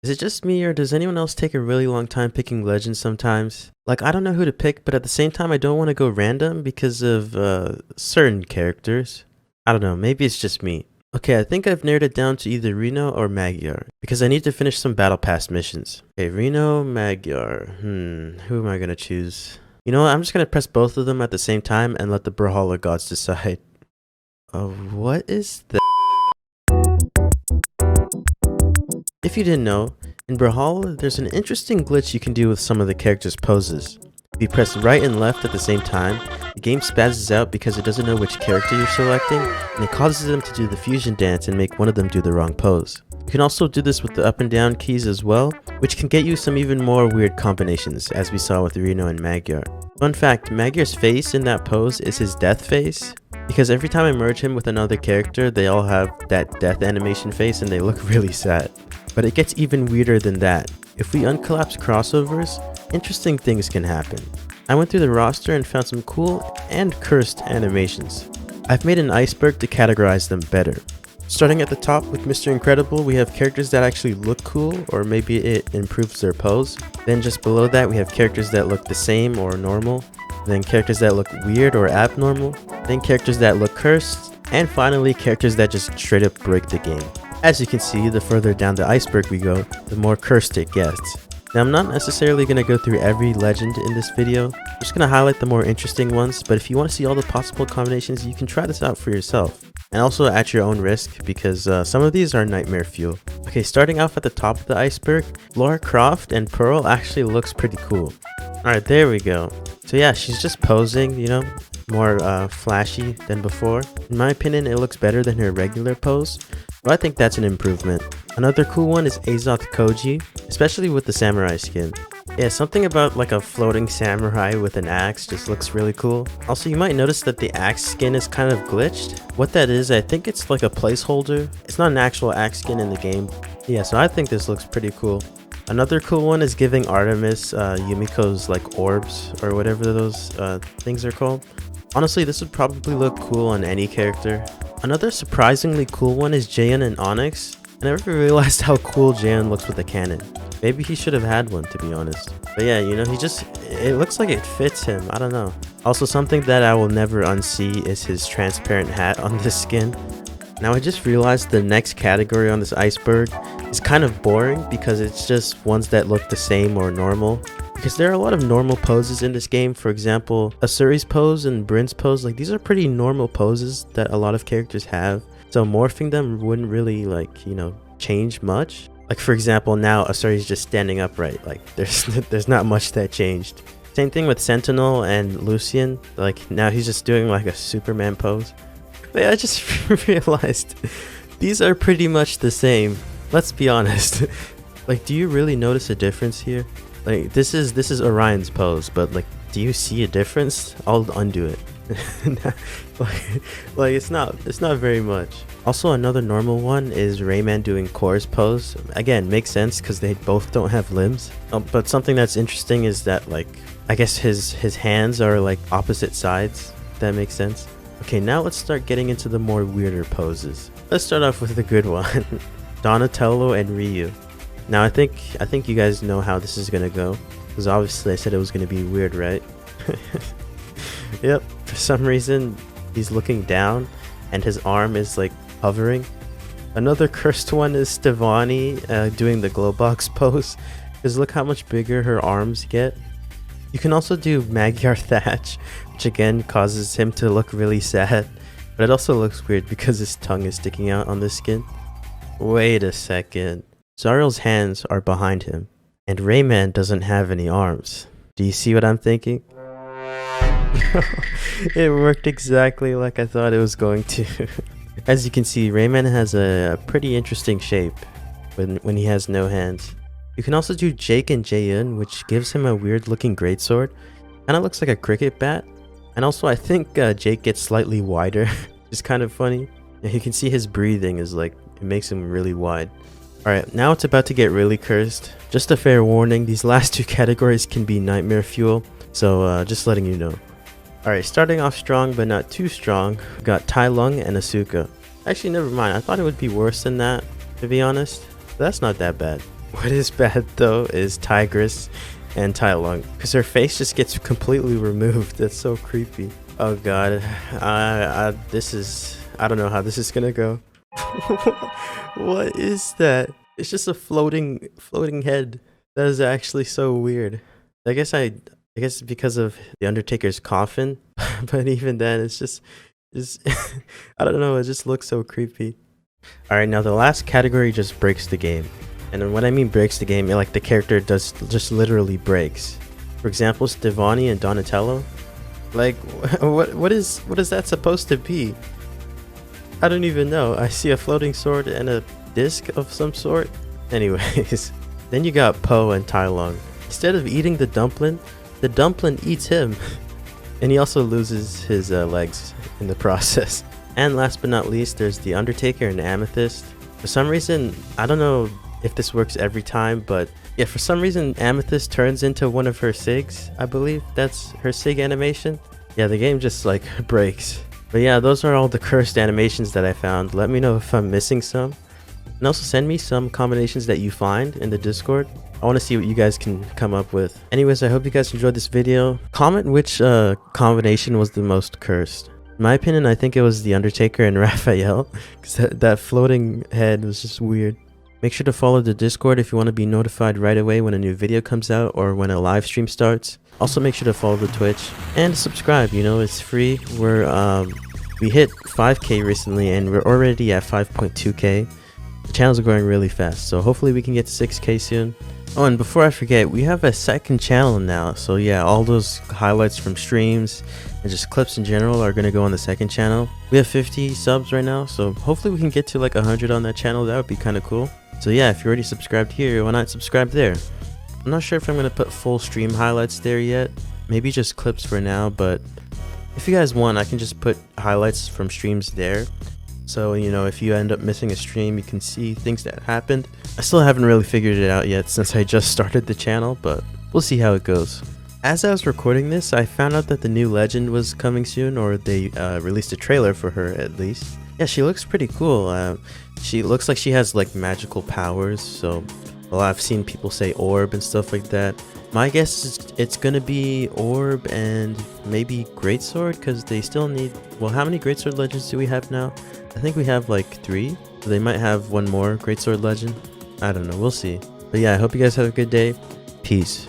Is it just me, or does anyone else take a really long time picking legends sometimes? Like, I don't know who to pick, but at the same time, I don't want to go random because of certain characters. I don't know, maybe it's just me. Okay, I think I've narrowed it down to either Reno or Magyar, because I need to finish some Battle Pass missions. Okay, Reno, Magyar. Who am I gonna choose? You know what, I'm just gonna press both of them at the same time and let the Brawlhalla gods decide. What is that? If you didn't know, in Brawlhalla, there's an interesting glitch you can do with some of the characters' poses. If you press right and left at the same time, the game spazzes out because it doesn't know which character you're selecting, and it causes them to do the fusion dance and make one of them do the wrong pose. You can also do this with the up and down keys as well, which can get you some even more weird combinations, as we saw with Reno and Magyar. Fun fact, Magyar's face in that pose is his death face, because every time I merge him with another character, they all have that death animation face and they look really sad. But it gets even weirder than that. If we uncollapse crossovers, interesting things can happen. I went through the roster and found some cool and cursed animations. I've made an iceberg to categorize them better. Starting at the top with Mr. Incredible, we have characters that actually look cool, or maybe it improves their pose. Then just below that, we have characters that look the same or normal. Then characters that look weird or abnormal. Then characters that look cursed. And finally, characters that just straight up break the game. As you can see, the further down the iceberg we go, the more cursed it gets. Now, I'm not necessarily going to go through every legend in this video. I'm just going to highlight the more interesting ones, but if you want to see all the possible combinations, you can try this out for yourself. And also at your own risk, because some of these are nightmare fuel. Okay, starting off at the top of the iceberg, Lara Croft and Pearl actually looks pretty cool. Alright, there we go. So yeah, she's just posing, you know, more flashy than before. In my opinion, it looks better than her regular pose, but I think that's an improvement. Another cool one is Azoth Koji, especially with the samurai skin. Yeah, something about like a floating samurai with an axe just looks really cool. Also, you might notice that the axe skin is kind of glitched. What that is, I think it's like a placeholder. It's not an actual axe skin in the game. Yeah, so I think this looks pretty cool. Another cool one is giving ARTEMIS Yumiko's like orbs or whatever those things are called. Honestly, this would probably look cool on any character. Another surprisingly cool one is Jaehyun and Onyx. I never realized how cool Jaehyun looks with a cannon. Maybe he should have had one, to be honest. But yeah, you know, it looks like it fits him. I don't know. Also, something that I will never unsee is his transparent hat on this skin. Now, I just realized the next category on this iceberg is kind of boring because it's just ones that look the same or normal. Because there are a lot of normal poses in this game. For example, Asuri's pose and Bryn's pose, like these are pretty normal poses that a lot of characters have. So morphing them wouldn't really like, you know, change much. Like for example, now Asuri's just standing upright. Like there's not much that changed. Same thing with Sentinel and Lucian. Like now he's just doing like a Superman pose. But yeah, I just realized these are pretty much the same. Let's be honest. Like, do you really notice a difference here? Like this is Orion's pose, but like, do you see a difference? I'll undo it. like it's not very much. Also, another normal one is RAYMAN doing Korra's pose. Again, makes sense because they both don't have limbs. But something that's interesting is that like, I guess his hands are like opposite sides. If that makes sense. Okay, now let's start getting into the more weirder poses. Let's start off with the good one. Donatello and Ryu. Now I think you guys know how this is gonna go, because obviously I said it was gonna be weird, right? Yep, for some reason he's looking down and his arm is like hovering. Another cursed one is Stevani doing the glow box pose, because look how much bigger her arms get. You can also do Magyar THATCH, which again causes him to look really sad, but it also looks weird because his tongue is sticking out on the skin. Wait a second. Zariel's hands are behind him, and RAYMAN doesn't have any arms. Do you see what I'm thinking? It worked exactly like I thought it was going to. As you can see, RAYMAN has a pretty interesting shape when he has no hands. You can also do Jake and Jaehyun, which gives him a weird looking greatsword. Kinda looks like a cricket bat. And also I think Jake gets slightly wider. It's kind of funny. And you can see his breathing is like, it makes him really wide. Alright, now it's about to get really cursed. Just a fair warning, these last two categories can be nightmare fuel, so just letting you know. Alright, starting off strong but not too strong, we got Tai Lung and Asuka. Actually, never mind, I thought it would be worse than that, to be honest. But that's not that bad. What is bad though is Tigress and Tai Lung, because her face just gets completely removed. That's so creepy. Oh god, I don't know how this is gonna go. What is that? It's just a floating head. That is actually so weird. I guess because of the Undertaker's coffin, but even then, it's just I don't know. It just looks so creepy. All right, now the last category just breaks the game, and when I mean breaks the game, like the character does just literally breaks. For example, Stevani and Donatello. Like, what is that supposed to be? I don't even know. I see a floating sword and a disc of some sort. Anyways, then you got Poe and Tai Lung. Instead of eating the dumpling eats him. And he also loses his legs in the process. And last but not least, there's the Undertaker and Amethyst. For some reason, I don't know if this works every time, but yeah, for some reason Amethyst turns into one of her SIGs. I believe that's her SIG animation. Yeah, the game just like breaks. But yeah, those are all the cursed animations that I found. Let me know if I'm missing some. And also send me some combinations that you find in the Discord. I want to see what you guys can come up with. Anyways, I hope you guys enjoyed this video. Comment which combination was the most cursed. In my opinion, I think it was the Undertaker and Raphael, because that floating head was just weird. Make sure to follow the Discord if you want to be notified right away when a new video comes out or when a live stream starts. Also make sure to follow the Twitch and subscribe, you know, it's free. We hit 5k recently and we're already at 5.2k. The channel's growing really fast, so hopefully we can get to 6k soon. Oh, and before I forget, we have a second channel now, so yeah, all those highlights from streams and just clips in general are gonna go on the second channel. We have 50 subs right now, so hopefully we can get to like 100 on that channel. That would be kind of cool. So yeah, if you're already subscribed here, why not subscribe there? I'm not sure if I'm gonna put full stream highlights there yet, maybe just clips for now, but if you guys want, I can just put highlights from streams there. So, you know, if you end up missing a stream, you can see things that happened. I still haven't really figured it out yet since I just started the channel, but we'll see how it goes. As I was recording this, I found out that the new legend was coming soon, or they released a trailer for her at least. Yeah, she looks pretty cool. She looks like she has like magical powers, so well, I've seen people say orb and stuff like that. My guess is it's gonna be orb and maybe greatsword, because they still need, well, how many greatsword legends do we have now? I think we have like 3, so they might have one more greatsword legend. I don't know, we'll see. But yeah, I hope you guys have a good day. Peace.